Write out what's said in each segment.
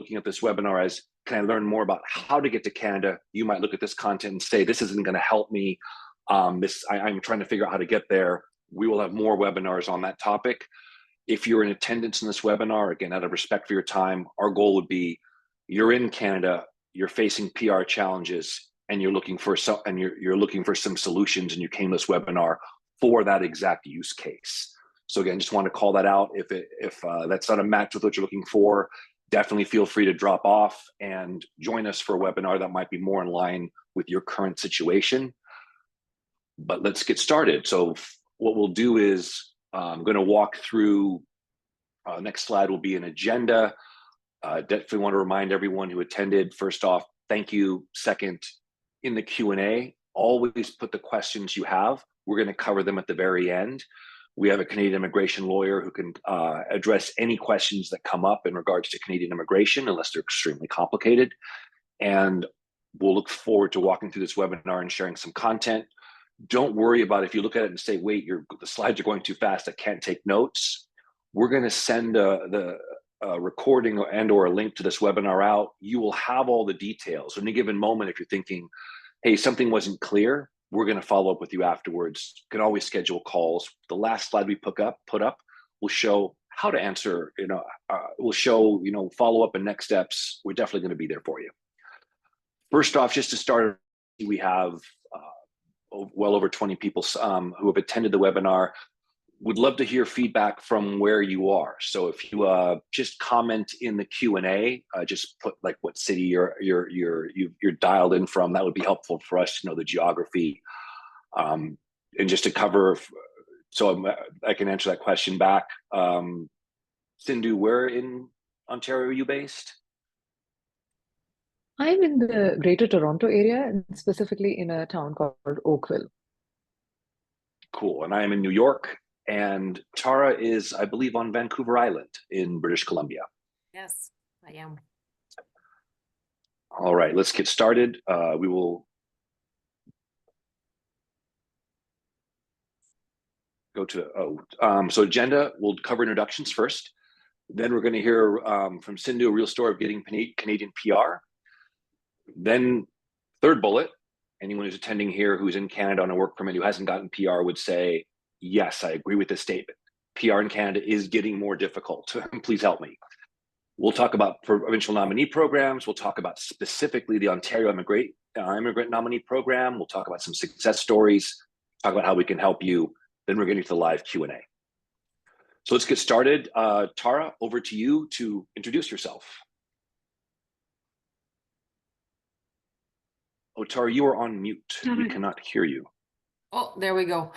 looking at this webinar as, can I learn more about how to get to Canada? You might look at this content and say, this isn't going to help me. I'm trying to figure out how to get there. We will have more webinars on that topic. If you're in attendance in this webinar, again, out of respect for your time, our goal would be, you're in Canada, you're facing PR challenges, and you're looking for some solutions, and you came to this webinar for that exact use case. So again, just want to call that out. If that's not a match with what you're looking for, definitely feel free to drop off and join us for a webinar that might be more in line with your current situation. But let's get started. So what we'll do is, I'm going to walk through, next slide will be an agenda. Definitely want to remind everyone who attended, first off, thank you. Second, in the Q&A, always put the questions you have. We're going to cover them at the very end. We have a Canadian immigration lawyer who can address any questions that come up in regards to Canadian immigration, unless they're extremely complicated. And we'll look forward to walking through this webinar and sharing some content. Don't worry about if you look at it and say, wait, the slides are going too fast, I can't take notes. We're going to send the recording or a link to this webinar out. You will have all the details. In a given moment, if you're thinking, hey, something wasn't clear, we're going to follow up with you afterwards. You can always schedule calls. The last slide we put up will show how to answer, will show, follow up and next steps. We're definitely going to be there for you. First off, just to start, we have well over 20 people who have attended the webinar. Would love to hear feedback from where you are. So if you just comment in the Q&A, just put like what city you're dialed in from. That would be helpful for us to know the geography, and just to cover. So I can answer that question back. Sindhu, where in Ontario are you based? I'm in the Greater Toronto area, and specifically in a town called Oakville. Cool. And I am in New York. And Tara is, I believe, on Vancouver Island in British Columbia. Yes, I am. All right, let's get started. We will go to, so agenda, we'll cover introductions first. Then we're going to hear from Sindhu, a real story of getting Canadian PR. Then third bullet, anyone who's attending here who's in Canada on a work permit who hasn't gotten PR would say, yes, I agree with this statement. PR in Canada is getting more difficult. Please help me. We'll talk about provincial nominee programs. We'll talk about specifically the Ontario immigrant nominee program. We'll talk about some success stories, talk about how we can help you. Then we're getting to the live Q&A. So let's get started. Tara, over to you to introduce yourself. Oh, Tara, you are on mute. We cannot hear you. Oh, there we go.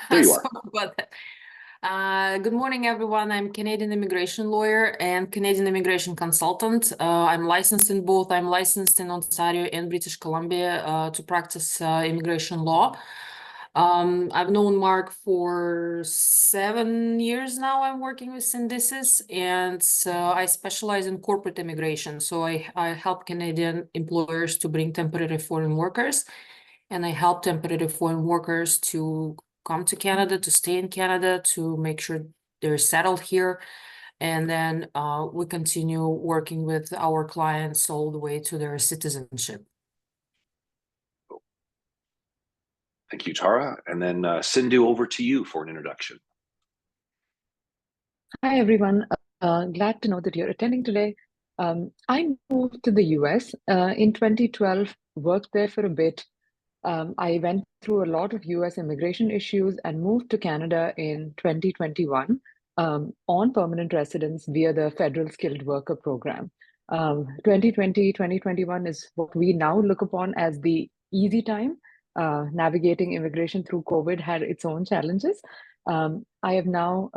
There you are. About that. Good morning, everyone. I'm Canadian immigration lawyer and Canadian immigration consultant. I'm licensed in both. I'm licensed in Ontario and British Columbia to practice immigration law. I've known Mark for 7 years now. I'm working with Syndicis, and I specialize in corporate immigration. So I help Canadian employers to bring temporary foreign workers. And I help temporary foreign workers to come to Canada, to stay in Canada, to make sure they're settled here. And then we continue working with our clients all the way to their citizenship. Thank you, Tara. And then Sindhu, over to you for an introduction. Hi, everyone. Glad to know that you're attending today. I moved to the US in 2012, worked there for a bit. I went through a lot of US immigration issues and moved to Canada in 2021 on permanent residence via the Federal Skilled Worker Program. 2020, 2021 is what we now look upon as the easy time. Navigating immigration through COVID had its own challenges. I have now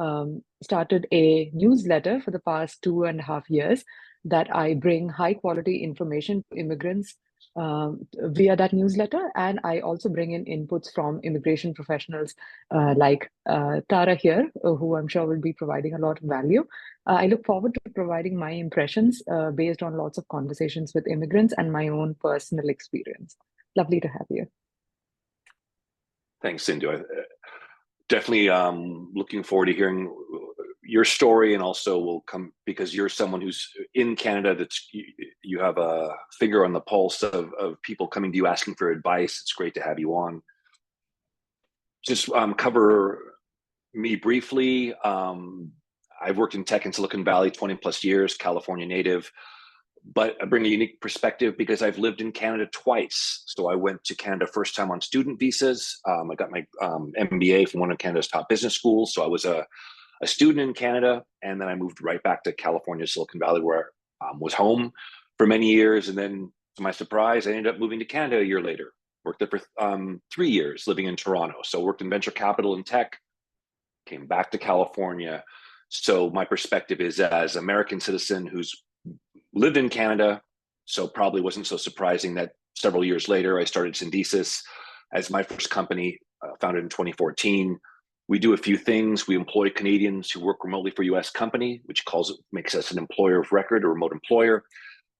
started a newsletter for the past 2.5 years that I bring high quality information to immigrants via that newsletter, and I also bring in inputs from immigration professionals like Tara here, who I'm sure will be providing a lot of value. I look forward to providing my impressions based on lots of conversations with immigrants and my own personal experience. Lovely to have you. Thanks, Sindhu. Definitely looking forward to hearing your story, and also will come because you're someone who's in Canada. You have a finger on the pulse of people coming to you asking for advice. It's great to have you on. Just cover me briefly. I've worked in tech in Silicon Valley 20 plus years, California native, but I bring a unique perspective because I've lived in Canada twice. So I went to Canada first time on student visas. I got my MBA from one of Canada's top business schools. So I was a student in Canada, and then I moved right back to California, Silicon Valley, where I was home for many years. And then to my surprise, I ended up moving to Canada a year later. Worked there for 3 years, living in Toronto. So worked in venture capital and tech, came back to California. So my perspective is as an American citizen who's lived in Canada, so probably wasn't so surprising that several years later, I started Syndesis as my first company, founded in 2014. We do a few things. We employ Canadians who work remotely for US company, which makes us an employer of record, a remote employer.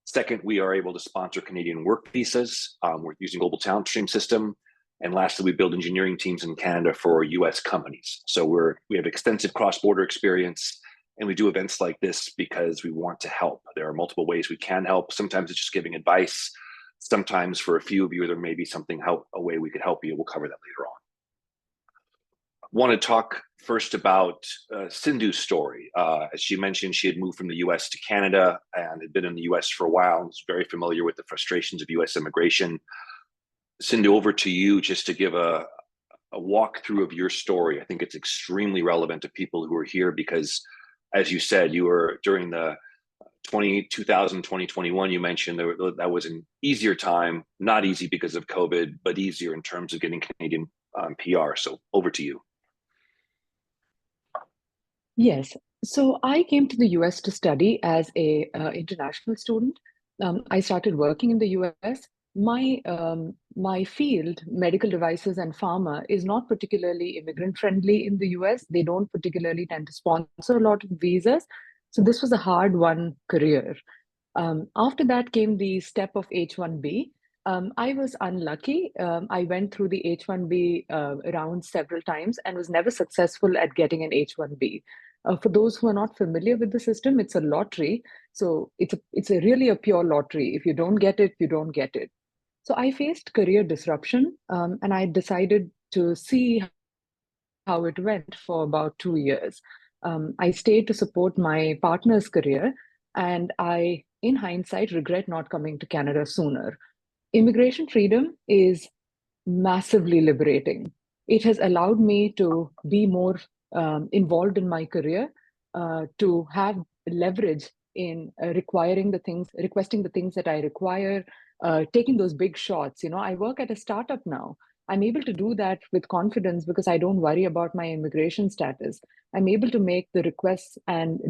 Second, we are able to sponsor Canadian work visas. We're using global talent stream system. And lastly, we build engineering teams in Canada for US companies. So we have extensive cross-border experience, and we do events like this because we want to help. There are multiple ways we can help. Sometimes it's just giving advice. Sometimes for a few of you, there may be a way we could help you. We'll cover that later on. Want to talk first about Sindhu's story. As she mentioned, she had moved from the US to Canada and had been in the US for a while and was very familiar with the frustrations of US immigration. Sindhu, over to you just to give a walkthrough of your story. I think it's extremely relevant to people who are here because, as you said, you were during the 2020, 2021, you mentioned that was an easier time, not easy because of COVID, but easier in terms of getting Canadian PR. So over to you. Yes. So I came to the US to study as a international student. I started working in the US. My field, medical devices and pharma, is not particularly immigrant friendly in the US. They don't particularly tend to sponsor a lot of visas. So this was a hard-won career. After that came the step of H-1B. I was unlucky. I went through the H-1B round several times and was never successful at getting an H-1B. For those who are not familiar with the system, it's a lottery. So it's really a pure lottery. If you don't get it, you don't get it. So I faced career disruption, and I decided to see how it went for about 2 years. I stayed to support my partner's career, and I, in hindsight, regret not coming to Canada sooner. Immigration freedom is massively liberating. It has allowed me to be more involved in my career, to have leverage in requesting the things that I require, taking those big shots. I work at a startup now. I'm able to do that with confidence because I don't worry about my immigration status. I'm able to make the requests and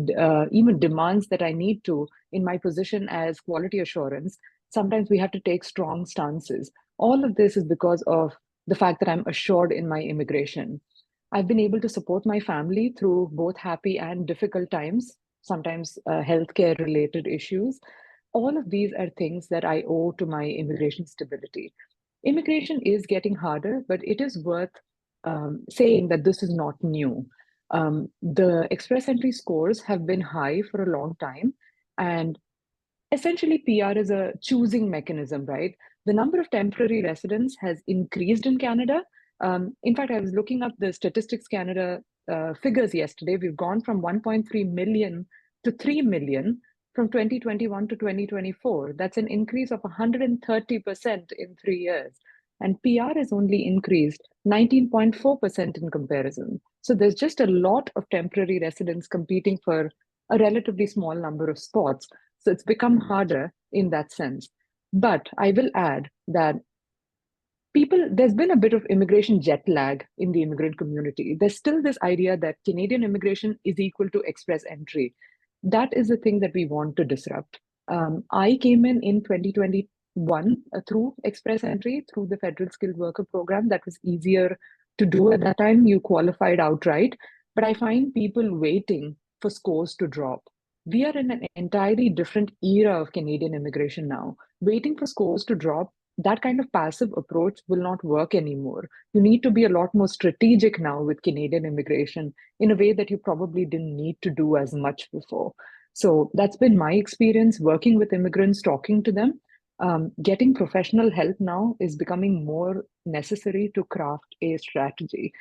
even demands that I need to in my position as quality assurance. Sometimes we have to take strong stances. All of this is because of the fact that I'm assured in my immigration. I've been able to support my family through both happy and difficult times, sometimes healthcare related issues. All of these are things that I owe to my immigration stability. Immigration is getting harder, but it is worth saying that this is not new. The express entry scores have been high for a long time, and essentially PR is a choosing mechanism, right? The number of temporary residents has increased in Canada. In fact, I was looking up the Statistics Canada figures yesterday. We've gone from 1.3 million to 3 million from 2021 to 2024. That's an increase of 130% in 3 years. And PR has only increased 19.4% in comparison. So there's just a lot of temporary residents competing for a relatively small number of spots. So it's become harder in that sense. But I will add that there's been a bit of immigration jet lag in the immigrant community. There's still this idea that Canadian immigration is equal to express entry. That is the thing that we want to disrupt. I came in 2021 through express entry, through the Federal Skilled Worker Program. That was easier to do at that time. You qualified outright. But I find people waiting for scores to drop. We are in an entirely different era of Canadian immigration now. Waiting for scores to drop that kind of passive approach will not work anymore. You need to be a lot more strategic now with Canadian immigration in a way that you probably didn't need to do as much before. So that's been my experience working with immigrants, talking to them. Getting professional help now is becoming more necessary to craft a strategy,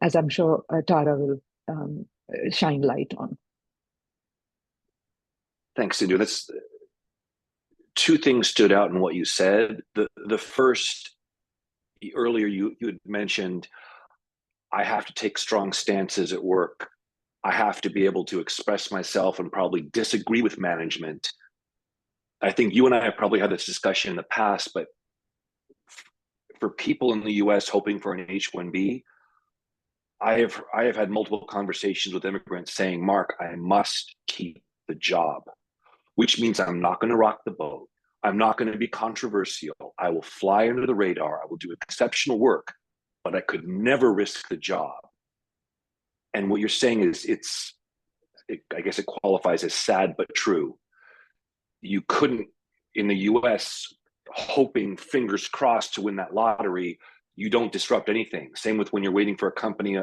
as I'm sure Tara will shine light on. Thanks, Sindhu. That's two things stood out in what you said. The first, earlier you had mentioned, I have to take strong stances at work. I have to be able to express myself and probably disagree with management. I think you and I have probably had this discussion in the past, but for people in the US hoping for an H-1B, I have had multiple conversations with immigrants saying, Mark, I must keep the job, which means I'm not going to rock the boat. I'm not going to be controversial. I will fly under the radar. I will do exceptional work, but I could never risk the job. And what you're saying is, I guess it qualifies as sad but true. You couldn't, in the US, hoping, fingers crossed, to win that lottery, you don't disrupt anything. Same with when you're waiting for a company,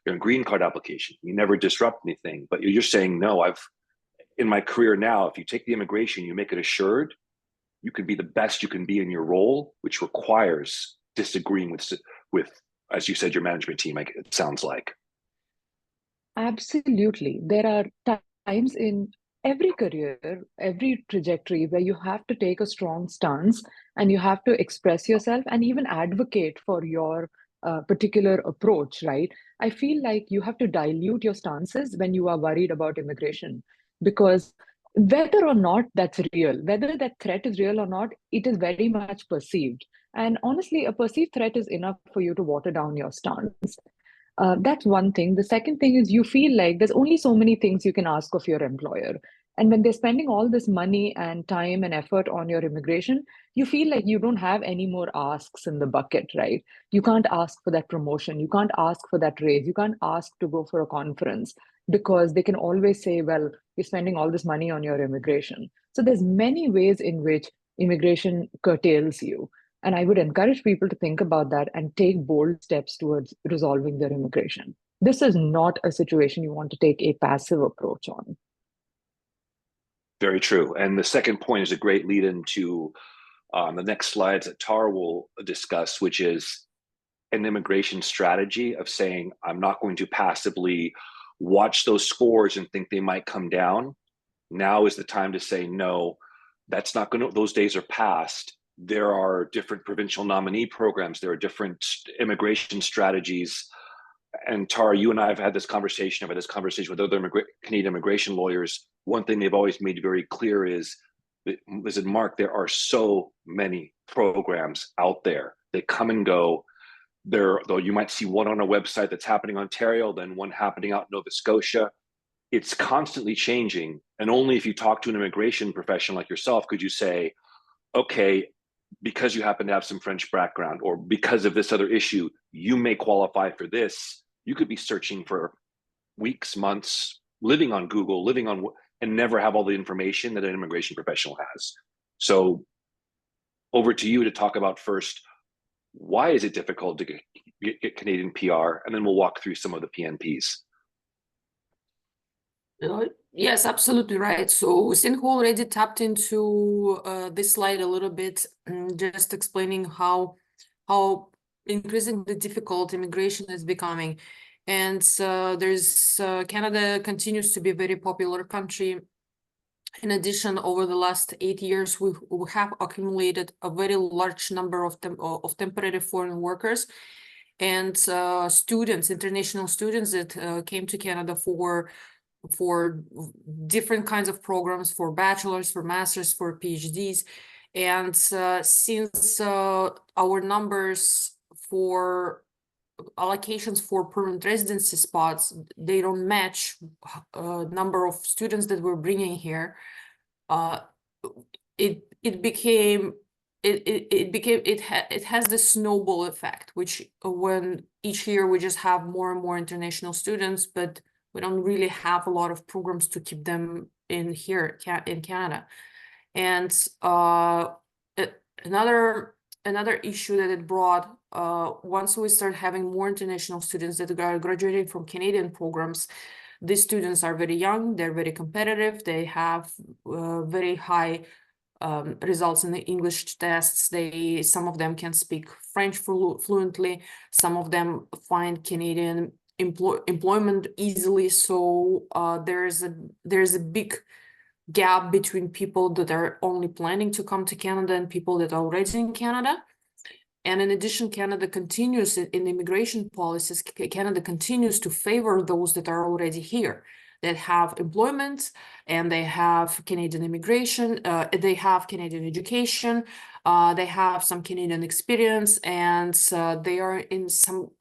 your green card application. You never disrupt anything. But you're saying, no, in my career now, if you take the immigration, you make it assured, you can be the best you can be in your role, which requires disagreeing with, as you said, your management team, it sounds like. Absolutely. There are times in every career, every trajectory where you have to take a strong stance and you have to express yourself and even advocate for your particular approach, right? I feel like you have to dilute your stances when you are worried about immigration, because whether or not that's real, whether that threat is real or not, it is very much perceived. And honestly, a perceived threat is enough for you to water down your stance. That's one thing. The second thing is you feel like there's only so many things you can ask of your employer. And when they're spending all this money and time and effort on your immigration, you feel like you don't have any more asks in the bucket, right? You can't ask for that promotion. You can't ask for that raise. You can't ask to go for a conference because they can always say, well, you're spending all this money on your immigration. So there's many ways in which immigration curtails you. And I would encourage people to think about that and take bold steps towards resolving their immigration. This is not a situation you want to take a passive approach on. Very true. And the second point is a great lead into the next slides that Tara will discuss, which is an immigration strategy of saying, I'm not going to passively watch those scores and think they might come down. Now is the time to say, no, that's not going to, those days are past. There are different provincial nominee programs. There are different immigration strategies. And Tara, you and I have had this conversation. I've had this conversation with other Canadian immigration lawyers. One thing they've always made very clear is, listen, Mark, there are so many programs out there. They come and go. Though you might see one on a website that's happening in Ontario, then one happening out in Nova Scotia. It's constantly changing. And only if you talk to an immigration professional like yourself could you say, okay, because you happen to have some French background or because of this other issue, you may qualify for this. You could be searching for weeks, months, living on Google, and never have all the information that an immigration professional has. So over to you to talk about first, why is it difficult to get Canadian PR? And then we'll walk through some of the PNPs. Yes, absolutely right. So Sindhu already tapped into this slide a little bit, just explaining how increasingly difficult immigration is becoming. And Canada continues to be a very popular country. In addition, over the last 8 years, we have accumulated a very large number of temporary foreign workers and students, international students that came to Canada for different kinds of programs, for bachelors, for masters, for PhDs. And since our numbers for allocations for permanent residency spots, they don't match number of students that we're bringing here, it has this snowball effect, which when each year we just have more and more international students, but we don't really have a lot of programs to keep them in here in Canada. And another another issue that it brought, once we start having more international students that are graduating from Canadian programs, these students are very young, they're very competitive, they have very high results in the English tests. Some of them can speak French fluently. Some of them find Canadian employment easily. So there's a big gap between people that are only planning to come to Canada and people that are already in Canada. And in addition, Canada continues in immigration policies, Canada continues to favor those that are already here, that have employment, and they have Canadian immigration, they have Canadian education, they have some Canadian experience, and they are in some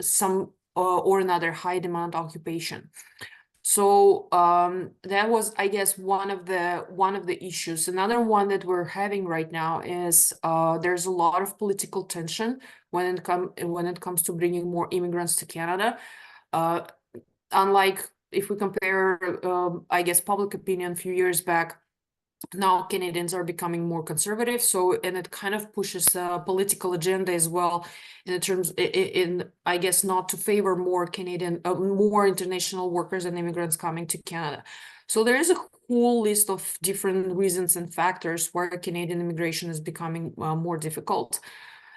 or another high demand occupation. So that was, I guess, one of the issues. Another one that we're having right now is there's a lot of political tension when it comes to bringing more immigrants to Canada. Unlike if we compare, I guess, public opinion a few years back, now Canadians are becoming more conservative, and it kind of pushes a political agenda as well in I guess not to favor more more international workers and immigrants coming to Canada. So there is a whole list of different reasons and factors where Canadian immigration is becoming more difficult.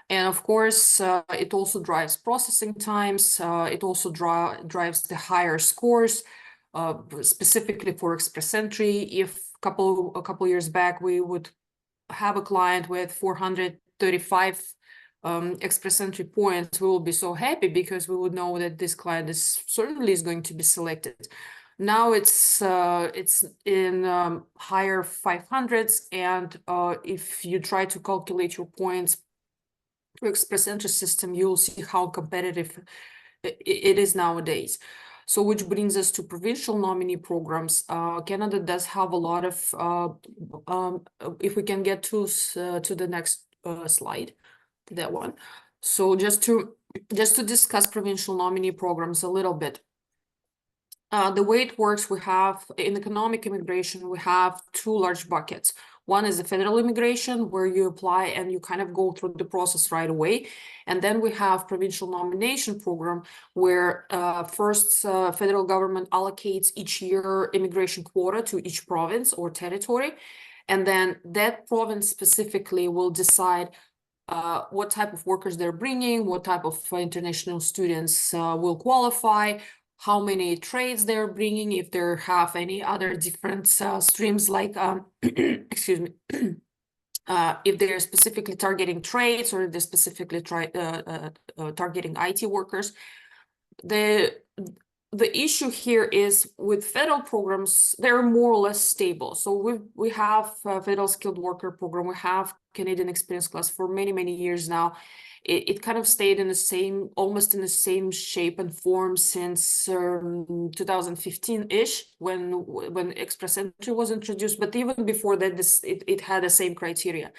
And of course, it also drives processing times. It also drives the higher scores, specifically for express entry. If a couple years back, we would have a client with 435 express entry points, we will be so happy because we would know that this client is certainly going to be selected. Now it's in higher 500s, and if you try to calculate your points for express entry system, you'll see how competitive it is nowadays. So which brings us to provincial nominee programs. Canada does have a lot of, if we can get to the next slide, that one. So just to discuss provincial nominee programs a little bit. The way it works, we have in economic immigration, we have two large buckets. One is the federal immigration, where you apply and you kind of go through the process right away. And then we have provincial nomination program, where first federal government allocates each year immigration quota to each province or territory. And then that province specifically will decide what type of workers they're bringing, what type of international students will qualify, how many trades they're bringing, if they have any other different streams like, excuse me, if they're specifically targeting trades or if they're specifically targeting IT workers. The issue here is with federal programs, they're more or less stable. So we have a federal skilled worker program, we have Canadian experience class for many, many years now. It kind of stayed in the same, almost in the same shape and form since 2015-ish, when express entry was introduced. But even before that, it had the same criteria.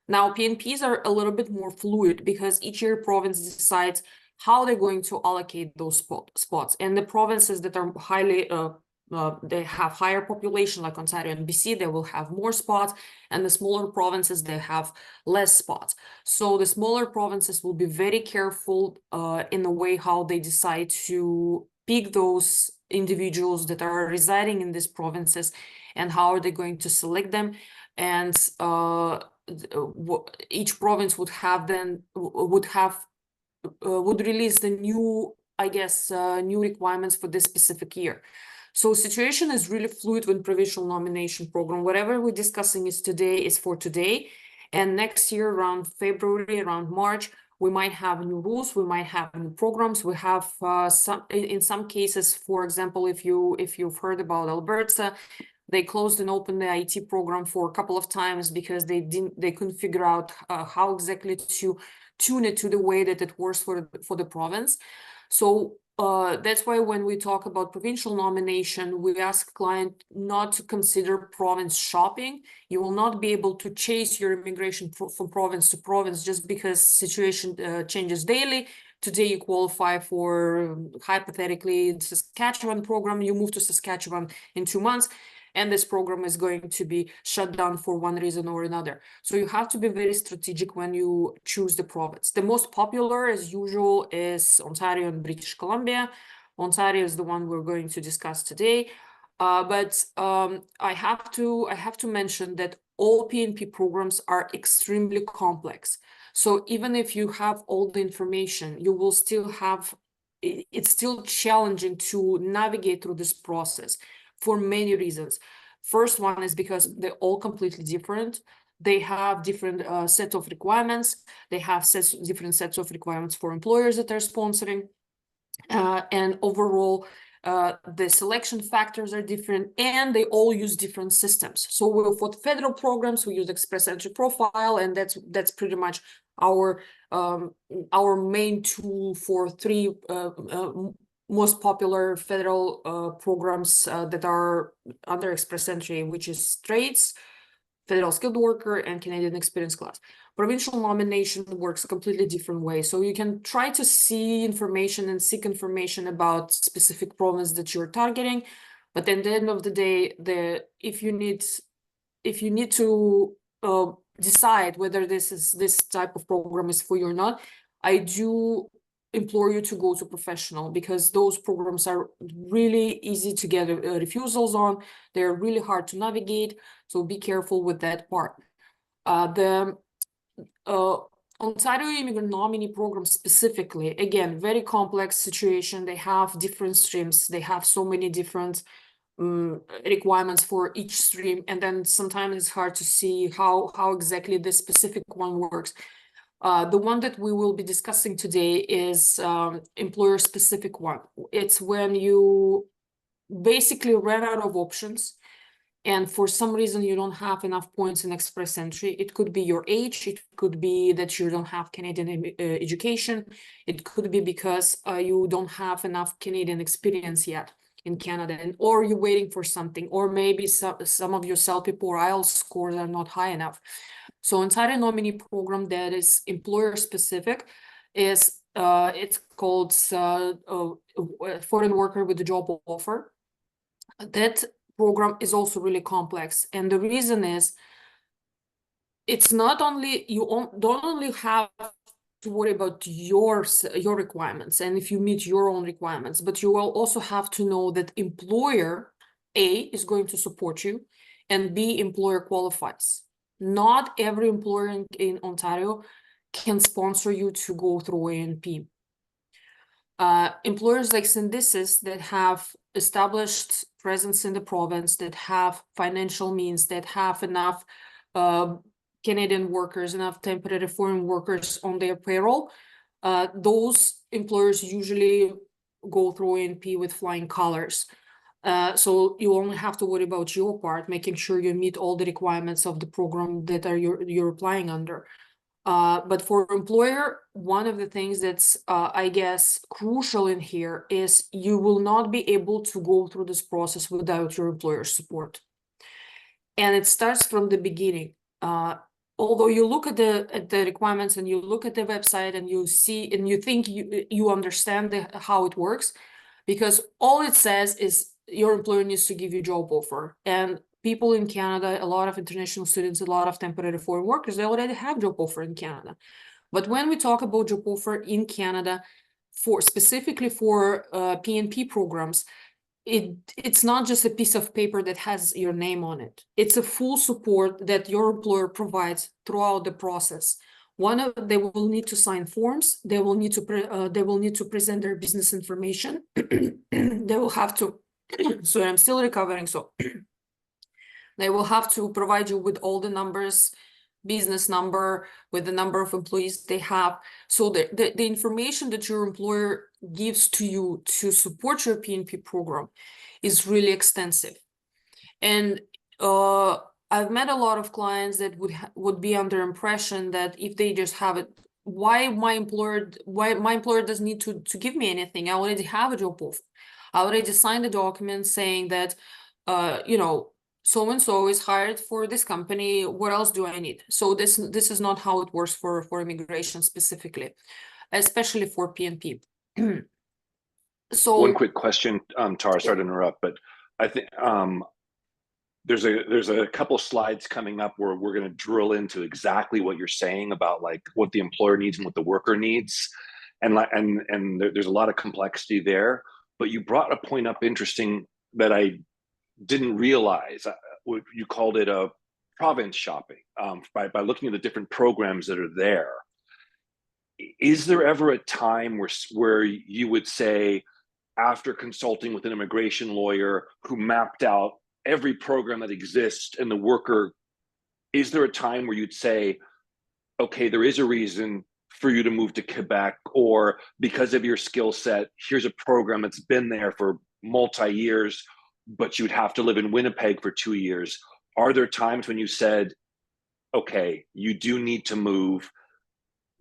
Now, PNPs are a little bit more fluid because each year province decides how they're going to allocate those spots. And the provinces that are highly they have higher population, like Ontario and BC, they will have more spots, and the smaller provinces, they have less spots. So the smaller provinces will be very careful in the way how they decide to pick those individuals that are residing in these provinces, and how are they going to select them. And each province would release the new, I guess, new requirements for this specific year. So situation is really fluid with provincial nomination program. Whatever we're discussing is for today. And next year, around February, around March, we might have new rules, we might have new programs. We have in some cases, for example, if you've heard about Alberta, they closed and opened the IT program for a couple of times because they couldn't figure out how exactly to tune it to the way that it works for the province. So that's why when we talk about provincial nomination, we ask client not to consider province shopping. You will not be able to chase your immigration from province to province just because situation changes daily. Today you qualify for, hypothetically, Saskatchewan program, you move to Saskatchewan in 2 months. and this program is going to be shut down for one reason or another. So you have to be very strategic when you choose the province. The most popular, as usual, is Ontario and British Columbia. Ontario is the one we're going to discuss today. But I have to mention that all PNP programs are extremely complex. So even if you have all the information, you will still have, it's still challenging to navigate through this process for many reasons. First one is because they're all completely different. They have different set of requirements. They have different sets of requirements for employers that they're sponsoring. And overall, the selection factors are different, and they all use different systems. So for the federal programs, we use Express Entry Profile, and that's pretty much our main tool for three most popular federal programs that are under Express Entry, which is trades, federal skilled worker, and Canadian experience class. Provincial nomination works a completely different way. So you can try to see information and seek information about specific province that you're targeting, but at the end of the day, if you need to decide whether this type of program is for you or not, I do implore you to go to professional, because those programs are really easy to get refusals on. They're really hard to navigate, so be careful with that part. The Ontario Immigrant Nominee Program specifically, again, very complex situation. They have different streams. They have so many different requirements for each stream, and then sometimes it's hard to see how exactly this specific one works. The one that we will be discussing today is employer-specific one. It's when you basically run out of options, and for some reason you don't have enough points in Express Entry. It could be your age, it could be that you don't have Canadian education, it could be because you don't have enough Canadian experience yet in Canada, or you're waiting for something, or maybe some of your CELPIP or IELTS scores are not high enough. So Ontario nominee program that is employer specific is it's called foreign worker with a job offer. That program is also really complex, and the reason is it's not only don't only have to worry about your requirements and if you meet your own requirements, but you will also have to know that employer A is going to support you, and B, employer qualifies. Not every employer in Ontario can sponsor you to go through ANP. Employers like Synthesis that have established presence in the province, that have financial means, that have enough Canadian workers, enough temporary foreign workers on their payroll, those employers usually go through ANP with flying colors. So you only have to worry about your part, making sure you meet all the requirements of the program that you're applying under. But for employer, one of the things that's, I guess, crucial in here is you will not be able to go through this process without your employer's support. And it starts from the beginning. Although you look at the requirements and you look at the website and you see and you think you understand how it works, because all it says is your employer needs to give you a job offer. And people in Canada, a lot of international students, a lot of temporary foreign workers, they already have job offer in Canada. But when we talk about job offer in Canada, specifically for PNP programs, it's not just a piece of paper that has your name on it. It's a full support that your employer provides throughout the process. They will need to sign forms. They will need to present their business information. They will have to. So I'm still recovering. So they will have to provide you with all the numbers, business number, with the number of employees they have. So the information that your employer gives to you to support your PNP program is really extensive. And I've met a lot of clients that would be under impression that if they just have it, why my employer doesn't need to give me anything. I already have a job offer. I already signed a document saying that, so-and-so is hired for this company. What else do I need? So this is not how it works for immigration specifically, especially for PNP. So one quick question, Tara, sorry to interrupt, but I think there's a couple slides coming up where we're going to drill into exactly what you're saying about like what the employer needs and what the worker needs, and there's a lot of complexity there. But you brought a point up interesting that I didn't realize. You called it a province shopping, by looking at the different programs that are there. Is there ever a time where you would say, after consulting with an immigration lawyer who mapped out every program that exists and the worker, is there a time where you'd say, okay, there is a reason for you to move to Quebec, or because of your skill set, here's a program that's been there for multi-years, but you'd have to live in Winnipeg for 2 years? Are there times when you said, okay, you do need to move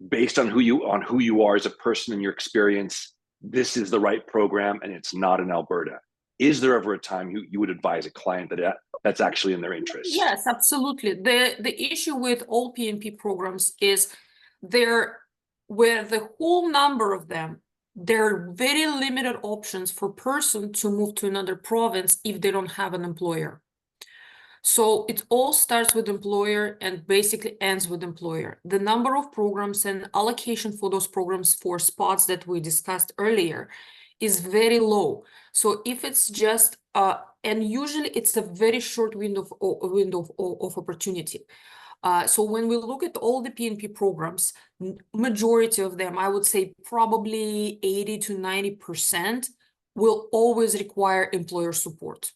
based on who you are as a person and your experience? This is the right program, and it's not in Alberta. Is there ever a time you would advise a client that's actually in their interest? Yes, absolutely. The issue with all PNP programs is with the whole number of them, there are very limited options for person to move to another province if they don't have an employer. So it all starts with employer and basically ends with employer. The number of programs and allocation for those programs for spots that we discussed earlier is very low. So if it's just, and usually it's a very short window of opportunity. So when we look at all the PNP programs, majority of them, I would say probably 80 to 90% will always require employer support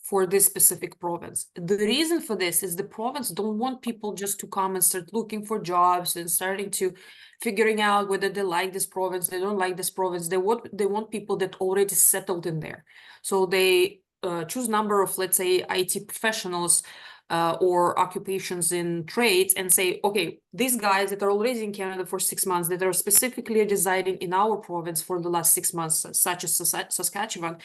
for this specific province. The reason for this is the province don't want people just to come and start looking for jobs and starting to figuring out whether they like this province, they don't like this province. They want people that already settled in there. So they choose number of, let's say, IT professionals or occupations in trades and say, okay, these guys that are already in Canada for 6 months, that are specifically residing in our province for the last 6 months, such as Saskatchewan,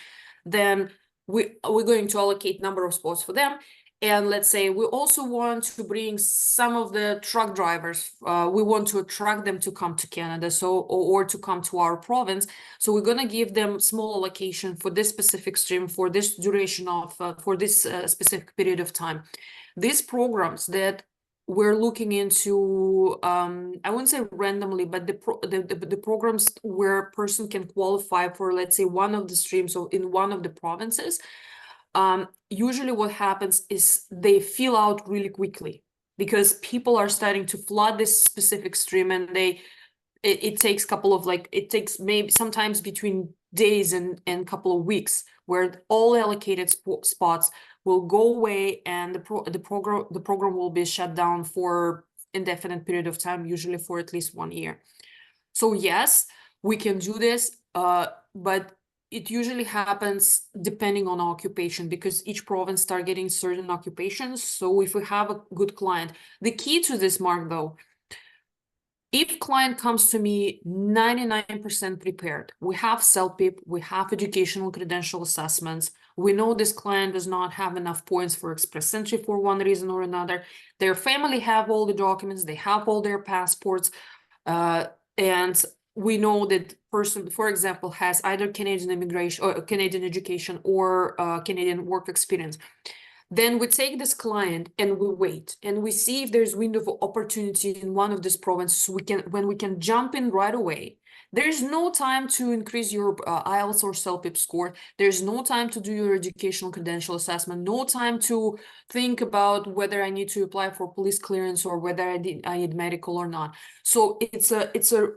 then we're going to allocate number of spots for them. And let's say we also want to bring some of the truck drivers. We want to attract them to come to Canada, or to come to our province. So we're going to give them small allocation for this specific stream, for this duration of, for this specific period of time. These programs that we're looking into, I wouldn't say randomly, but the programs where a person can qualify for, let's say, one of the streams, so in one of the provinces, usually what happens is they fill out really quickly because people are starting to flood this specific stream, and it takes it takes maybe sometimes between days and couple of weeks where all allocated spots will go away, and the program will be shut down for indefinite period of time, usually for at least 1 year. So yes, we can do this, but it usually happens depending on occupation, because each province start getting certain occupations. So if we have a good client, the key to this, Mark, though, if client comes to me 99% prepared, we have CELPIP, we have educational credential assessments, we know this client does not have enough points for express entry for one reason or another, their family have all the documents, they have all their passports, and we know that person, for example, has either Canadian immigration or Canadian education or Canadian work experience. Then we take this client and we wait and we see if there's window of opportunity in one of these provinces. When we can jump in right away. There's no time to increase your IELTS or CELPIP score. There's no time to do your educational credential assessment. No time to think about whether I need to apply for police clearance or whether I need medical or not. So it's a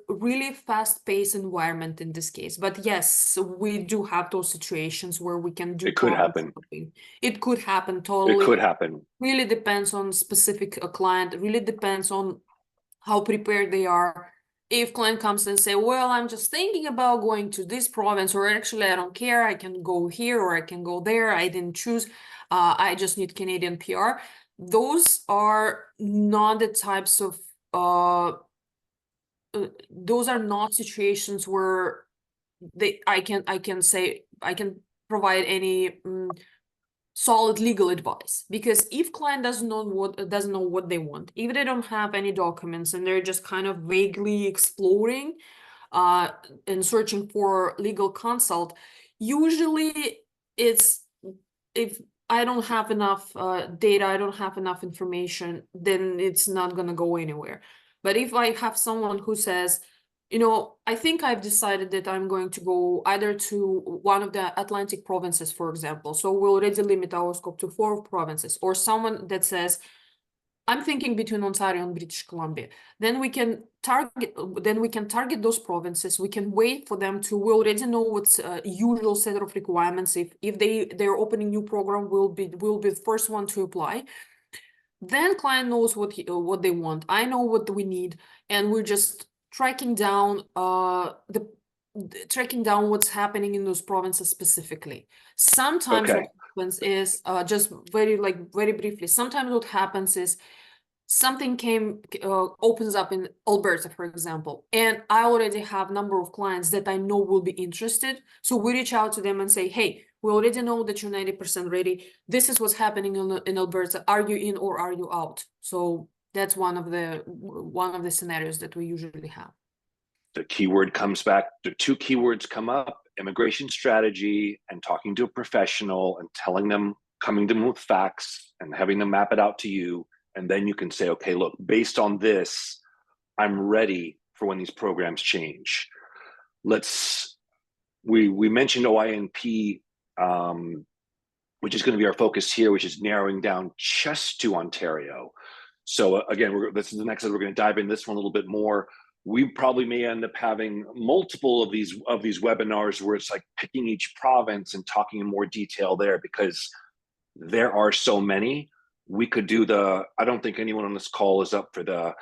really fast-paced environment in this case. But yes, we do have those situations where we can do. It could happen. It could happen totally. It could happen. Really depends on specific client. It really depends on how prepared they are. If client comes and say, well, I'm just thinking about going to this province, or actually I don't care, I can go here or I can go there, I didn't choose, I just need Canadian PR. Those are not the types of, those are not situations where I can provide any solid legal advice, because if client doesn't know what they want, if they don't have any documents and they're just kind of vaguely exploring and searching for legal consult, usually it's, if I don't have enough data, I don't have enough information, then it's not gonna go anywhere. But if I have someone who says, you know, I think I've decided that I'm going to go either to one of the Atlantic provinces, for example, so we already limit our scope to 4 provinces, or someone that says, I'm thinking between Ontario and British Columbia. Then we can target those provinces. We can wait for them to. We already know what's usual set of requirements. If they're opening new program, we'll be the first one to apply. Then client knows what they want. I know what we need, and we're just tracking down what's happening in those provinces specifically. Sometimes Okay. what happens is just very briefly. Sometimes what happens is something opens up in Alberta, for example, and I already have a number of clients that I know will be interested. So we reach out to them and say, hey, we already know that you're 90% ready. This is what's happening in Alberta. Are you in or are you out? So that's one of the scenarios that we usually have. The keyword comes back. The 2 keywords come up: immigration strategy and talking to a professional and telling them, coming to them with facts and having them map it out to you. And then you can say, okay, look, based on this, I'm ready for when these programs change. We mentioned OINP, which is going to be our focus here, which is narrowing down just to Ontario. So again, this is the next, we're going to dive in this one a little bit more. We probably may end up having multiple of these webinars where it's like picking each province and talking in more detail there, because there are so many. We could do I don't think anyone on this call is up for the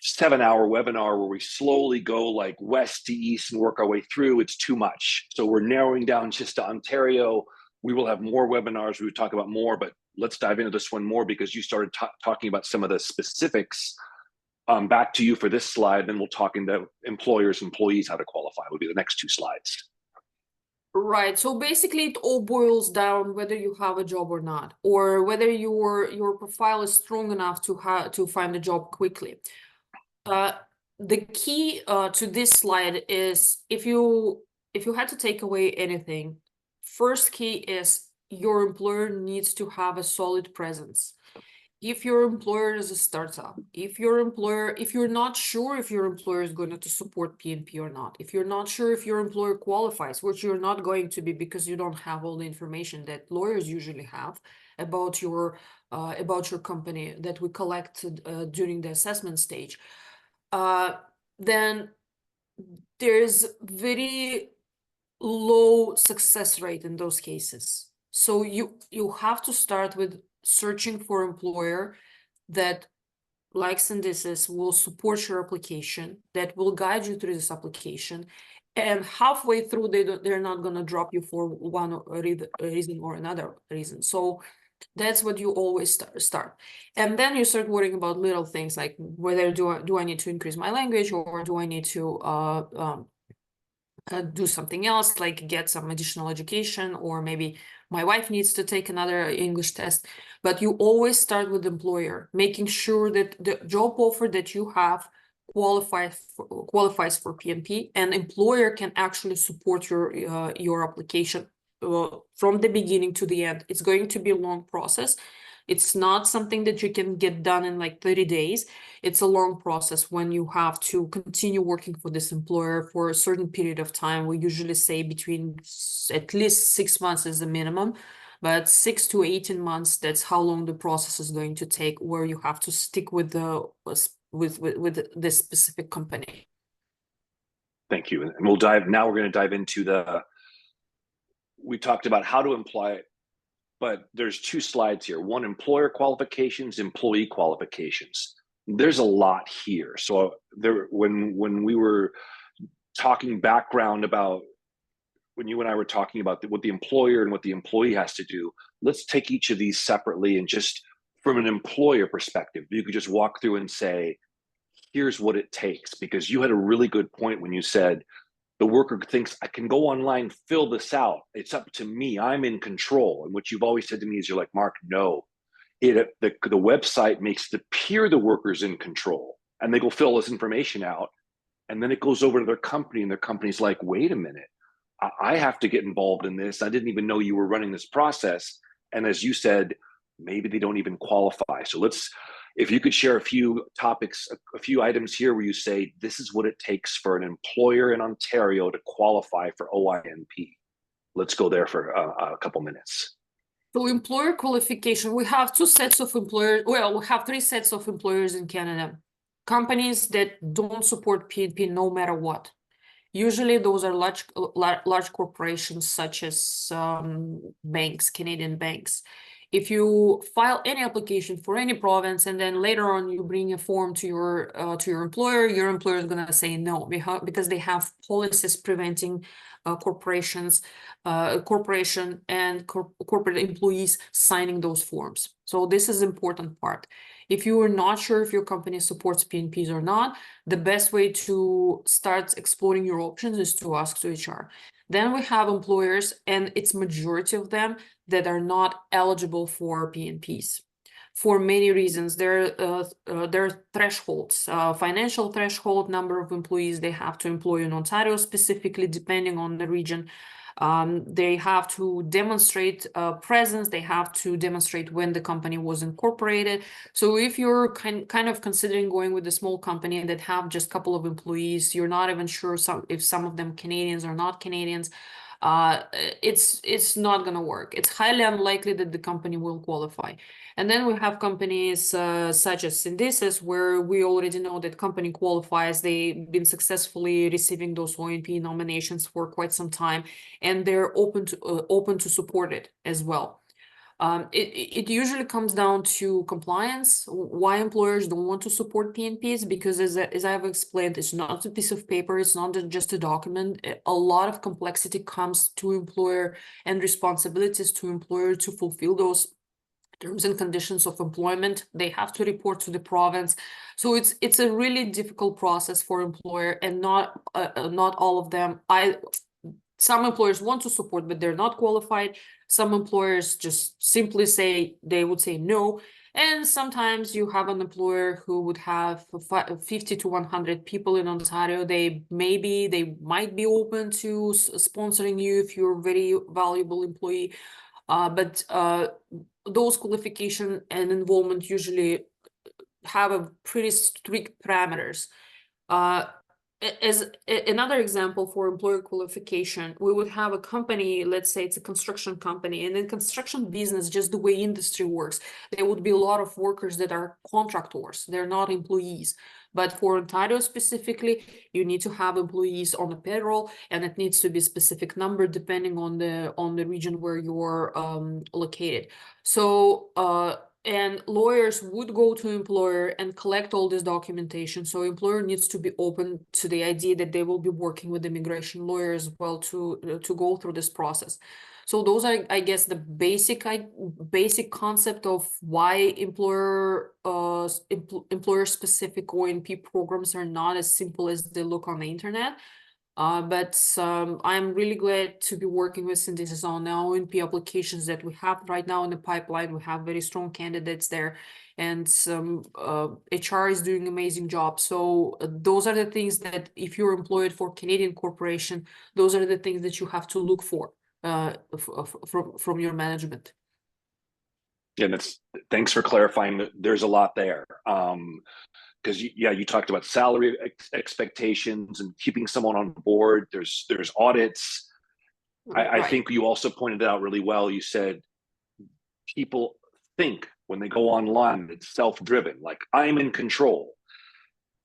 7-hour webinar where we slowly go like west to east and work our way through. It's too much. So we're narrowing down just to Ontario. We will have more webinars. We would talk about more, but let's dive into this one more because you started talking about some of the specifics. Back to you for this slide, then we'll talk into employers, employees, how to qualify will be the next 2 slides. Right. So basically it all boils down whether you have a job or not, or whether your profile is strong enough to find a job quickly. The key to this slide is if you had to take away anything, first key is your employer needs to have a solid presence. If your employer is a startup, if you're not sure if your employer is going to support PNP or not, if you're not sure if your employer qualifies, which you're not going to be because you don't have all the information that lawyers usually have about your company that we collect during the assessment stage, then there's very low success rate in those cases. So you have to start with searching for employer that likes and disses will support your application, that will guide you through this application, and halfway through they're not going to drop you for one reason or another reason. So that's what you always start. And then you start worrying about little things like whether do I need to increase my language, or do I need to do something else, like get some additional education, or maybe my wife needs to take another English test. But you always start with the employer, making sure that the job offer that you have qualifies for PNP, and employer can actually support your application from the beginning to the end. It's going to be a long process. It's not something that you can get done in like 30 days. It's a long process when you have to continue working for this employer for a certain period of time. We usually say between at least 6 months is the minimum, but 6 to 18 months, that's how long the process is going to take, where you have to stick with this specific company. Thank you. And we're going to dive into we talked about how to apply it, but there's 2 slides here. One, employer qualifications, employee qualifications. There's a lot here. So when we were talking background about, when you and I were talking about what the employer and what the employee has to do, let's take each of these separately, and just from an employer perspective, you could just walk through and say, here's what it takes. Because you had a really good point when you said, the worker thinks, I can go online, fill this out. It's up to me. I'm in control. And what you've always said to me is, you're like, Mark, no. The website makes it appear the worker's in control, and they go fill this information out. And then it goes over to their company, and their company's like, wait a minute, I have to get involved in this. I didn't even know you were running this process. And as you said, maybe they don't even qualify. So if you could share a few topics, a few items here where you say, this is what it takes for an employer in Ontario to qualify for OINP. Let's go there for a couple minutes. So employer qualification, we have two sets of employers. Well, we have three sets of employers in Canada. Companies that don't support PNP no matter what. Usually those are large corporations such as banks, Canadian banks. If you file any application for any province and then later on you bring a form to your employer is going to say no because they have policies preventing corporation and corporate employees signing those forms. So this is important part. If you are not sure if your company supports PNPs or not, the best way to start exploring your options is to ask to HR. Then we have employers, and it's majority of them that are not eligible for PNPs for many reasons. There are thresholds, financial threshold, number of employees they have to employ in Ontario, specifically depending on the region. They have to demonstrate presence. They have to demonstrate when the company was incorporated. So if you're kind of considering going with a small company that have just a couple of employees, you're not even sure if some of them Canadians or not Canadians, it's not going to work. It's highly unlikely that the company will qualify. And then we have companies such as Synthesis, where we already know that company qualifies. They've been successfully receiving those ONP nominations for quite some time, and they're open to support it as well. It usually comes down to compliance. Why employers don't want to support PNPs, because as I've explained, it's not a piece of paper, it's not just a document. A lot of complexity comes to employer and responsibilities to employer to fulfill those terms and conditions of employment. They have to report to the province. So it's a really difficult process for employer, and not all of them. Some employers want to support, but they're not qualified. Some employers just simply they would say no. And sometimes you have an employer who would have 50 to 100 people in Ontario. They might be open to sponsoring you if you're a very valuable employee. But those qualification and involvement usually have a pretty strict parameters. As another example for employer qualification, we would have a company, let's say it's a construction company, and in construction business, just the way industry works, there would be a lot of workers that are contractors, they're not employees. But for Ontario specifically, you need to have employees on the payroll, and it needs to be a specific number depending on the region where you're located. So and lawyers would go to employer and collect all this documentation. So employer needs to be open to the idea that they will be working with immigration lawyers as well to go through this process. So those are, I guess, the basic concept of why employer-specific ONP programs are not as simple as they look on the internet. But I'm really glad to be working with Synthesis on the ONP applications that we have right now in the pipeline. We have very strong candidates there, and HR is doing an amazing job. So those are the things that if you're employed for Canadian corporation, those are the things that you have to look for from your management. Yeah, thanks for clarifying that. There's a lot there. Because you talked about salary expectations and keeping someone on board. There's audits. I think you also pointed out really well. You said people think when they go online, it's self-driven, like I'm in control.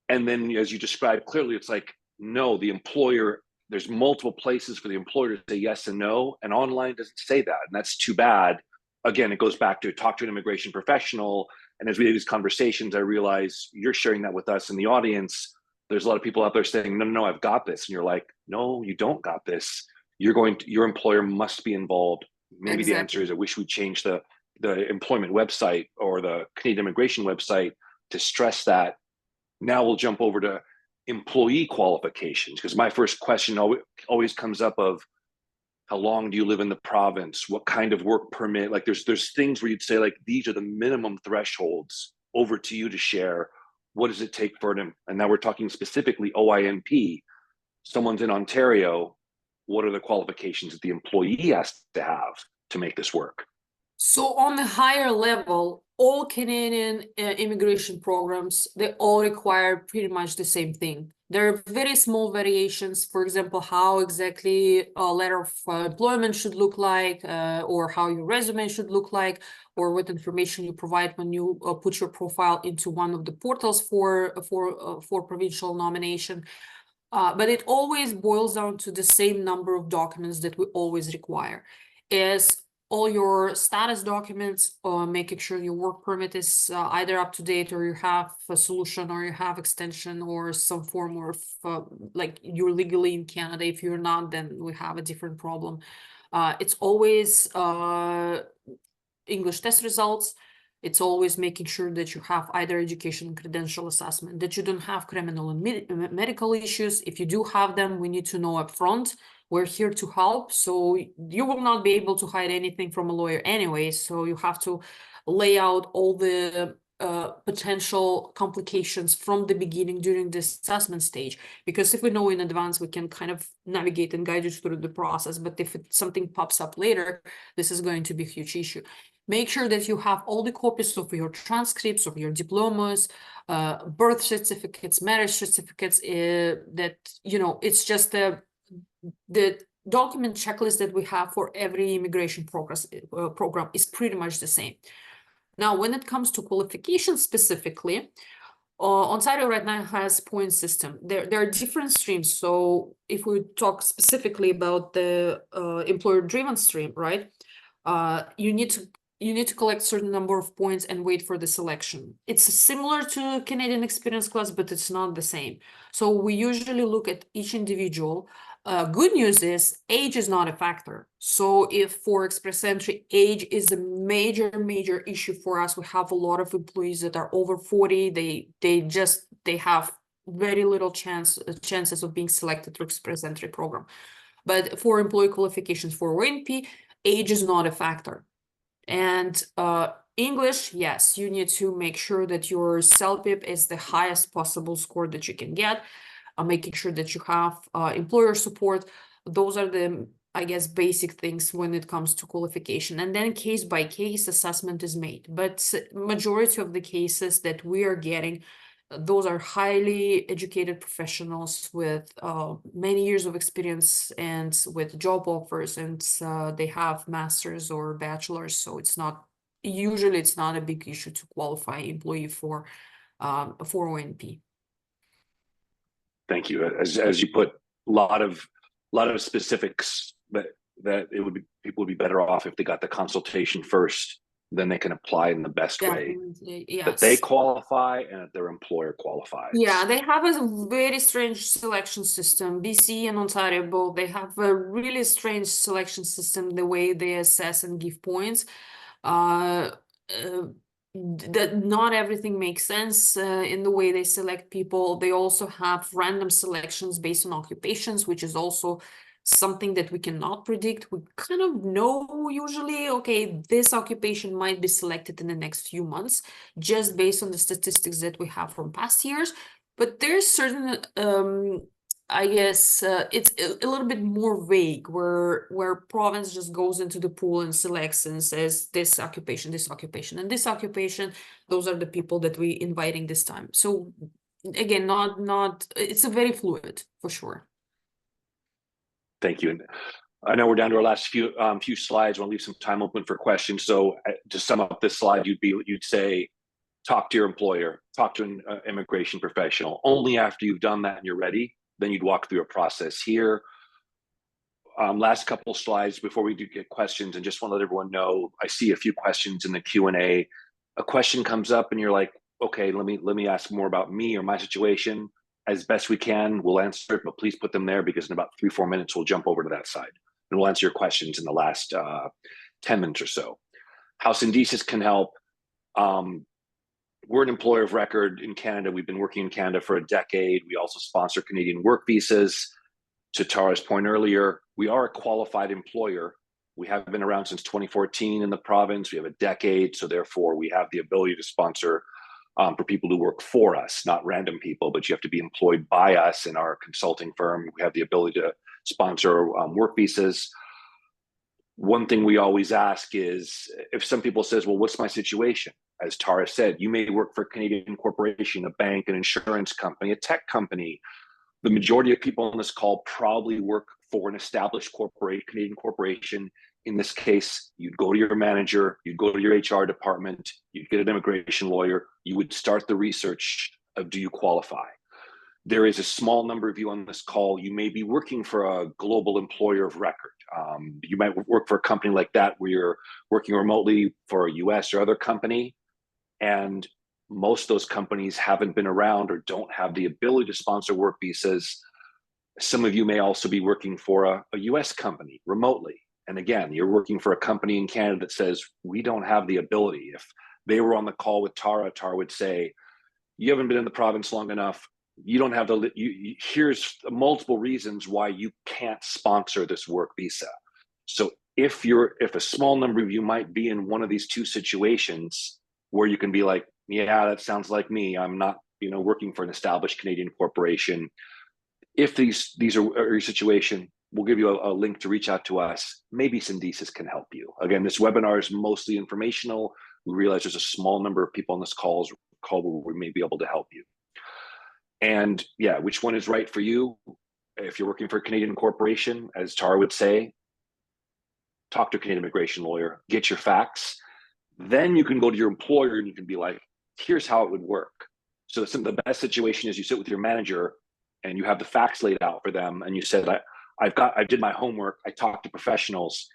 And then as you described clearly, it's like, no, the employer, there's multiple places for the employer to say yes and no, and online doesn't say that. And that's too bad. Again, it goes back to talk to an immigration professional. And as we have these conversations, I realize you're sharing that with us in the audience. There's a lot of people out there saying, no, I've got this. And you're like, no, you don't got this. Your employer must be involved. Maybe exactly. The answer is I wish we changed the employment website or the Canadian immigration website to stress that. Now we'll jump over to employee qualifications, because my first question always comes up of, how long do you live in the province? What kind of work permit? Like there's things where you'd say like, these are the minimum thresholds. Over to you to share. What does it take for them? And now we're talking specifically OINP. Someone's in Ontario. What are the qualifications that the employee has to have to make this work? So on the higher level, all Canadian immigration programs, they all require pretty much the same thing. There are very small variations, for example, how exactly a letter of employment should look like, or how your resume should look like, or what information you provide when you put your profile into one of the portals for provincial nomination. But it always boils down to the same number of documents that we always require. Is all your status documents, making sure your work permit is either up to date, or you have a solution, or you have extension, or some form of like you're legally in Canada. If you're not, then we have a different problem. It's always English test results. It's always making sure that you have either education and credential assessment, that you don't have criminal and medical issues. If you do have them, we need to know upfront. We're here to help. So you will not be able to hide anything from a lawyer anyway. So you have to lay out all the potential complications from the beginning during this assessment stage. Because if we know in advance, we can kind of navigate and guide you through the process. But if something pops up later, this is going to be a huge issue. Make sure that you have all the copies of your transcripts, of your diplomas, birth certificates, marriage certificates, that, you know, it's just the document checklist that we have for every immigration program is pretty much the same. Now, when it comes to qualifications specifically, Ontario right now has point system. There are different streams. So if we talk specifically about the employer-driven stream, right? You need to collect certain number of points and wait for the selection. It's similar to Canadian experience class, but it's not the same. So we usually look at each individual. Good news is age is not a factor. So if for express entry, age is a major issue for us. We have a lot of employees that are over 40. They have very little chances of being selected through express entry program. But for employee qualifications for ONP, age is not a factor. And English, yes, you need to make sure that your CELPIP is the highest possible score that you can get, making sure that you have employer support. Those are the, I guess, basic things when it comes to qualification. And then case by case assessment is made. But majority of the cases that we are getting, those are highly educated professionals with many years of experience and with job offers, and they have masters or bachelors. So it's not a big issue to qualify employee for ONP. Thank you. As you put, a lot of specifics, that it would be, people would be better off if they got the consultation first, then they can apply in the best way. Yes. That they qualify and that their employer qualifies. Yeah, they have a very strange selection system. BC and Ontario both, they have a really strange selection system, the way they assess and give points. That not everything makes sense in the way they select people. They also have random selections based on occupations, which is also something that we cannot predict. We kind of know usually, okay, this occupation might be selected in the next few months, just based on the statistics that we have from past years. But there's certain, I guess, it's a little bit more vague, where province just goes into the pool and selects and says this occupation, and this occupation. Those are the people that we inviting this time. So again, not it's a very fluid for sure. Thank you. And I know we're down to our last few slides. I want to leave some time open for questions. So to sum up this slide, you'd say, talk to your employer, talk to an immigration professional. Only after you've done that and you're ready, then you'd walk through a process here. Last couple slides before we do get questions, and just want to let everyone know, I see a few questions in the Q&A. A question comes up and you're like, okay, let me ask more about me or my situation. As best we can, we'll answer it, but please put them there, because in about 3-4 minutes, we'll jump over to that side and we'll answer your questions in the last 10 minutes or so. House Indices can help. We're an employer of record in Canada. We've been working in Canada for a decade. We also sponsor Canadian work visas. To Tara's point earlier, we are a qualified employer. We have been around since 2014 in the province. We have a decade, so therefore we have the ability to sponsor for people who work for us, not random people, but you have to be employed by us in our consulting firm. We have the ability to sponsor work visas. one thing we always ask is, if some people says, well, what's my situation? As Tara said, you may work for a Canadian corporation, a bank, an insurance company, a tech company. The majority of people on this call probably work for an established Canadian corporation. In this case, you'd go to your manager, you'd go to your HR department, you'd get an immigration lawyer, you would start the research of, do you qualify? There is a small number of you on this call, you may be working for a global employer of record. You might work for a company like that where you're working remotely for a US or other company, and most of those companies haven't been around or don't have the ability to sponsor work visas. Some of you may also be working for a US company remotely. And again, you're working for a company in Canada that says, we don't have the ability. If they were on the call with Tara, Tara would say, you haven't been in the province long enough. You don't have the, here's multiple reasons why you can't sponsor this work visa. So if a small number of you might be in one of these two situations where you can be like, yeah, that sounds like me. I'm not, working for an established Canadian corporation. If these are your situation, we'll give you a link to reach out to us. Maybe Syndesis can help you. Again, this webinar is mostly informational. We realize there's a small number of people on this call where we may be able to help you. And yeah, which one is right for you? If you're working for a Canadian corporation, as Tara would say, talk to a Canadian immigration lawyer, get your facts. Then you can go to your employer and you can be like, here's how it would work. So the best situation is you sit with your manager and you have the facts laid out for them. And you said, I did my homework. I talked to professionals.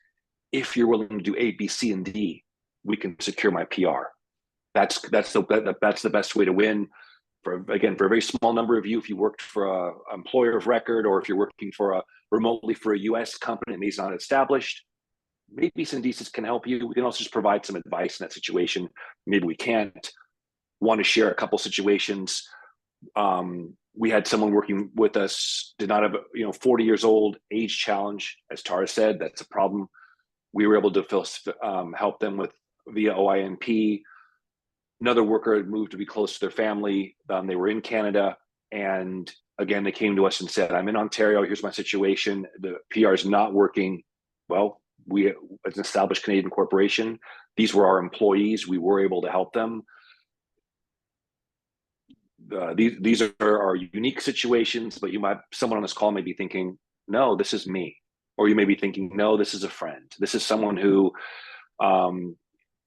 If you're willing to do A, B, C, and D, we can secure my PR. That's the best way to win. For a very small number of you, if you worked for an employer of record, or if you're working for remotely for a US company and it's not established, maybe Syndesis can help you. We can also just provide some advice in that situation. Maybe we can't. Want to share a couple situations. We had someone working with us, did not have, 40 years old, age challenge. As Tara said, that's a problem. We were able to help them via OINP. Another worker had moved to be close to their family. They were in Canada. And again, they came to us and said, I'm in Ontario. Here's my situation. The PR is not working. Well, we, as an established Canadian corporation, these were our employees. We were able to help them. These are our unique situations, but someone on this call may be thinking, no, this is me. Or you may be thinking, no, this is a friend. This is someone who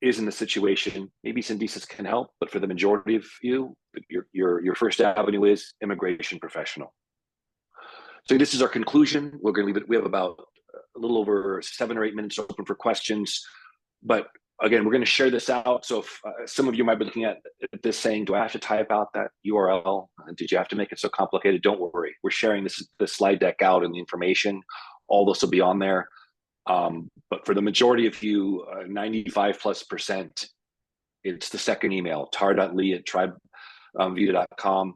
is in the situation. Maybe Syndesis can help, but for the majority of you, your first avenue is immigration professional. So this is our conclusion. We're going to leave it. We have about a little over 7 or 8 minutes open for questions, but again, we're going to share this out. So if some of you might be looking at this saying, do I have to type out that URL? Did you have to make it so complicated? Don't worry. We're sharing this slide deck out and the information. All this will be on there. But for the majority of you, 95+%, it's the second email, tar.lee@tribevita.com.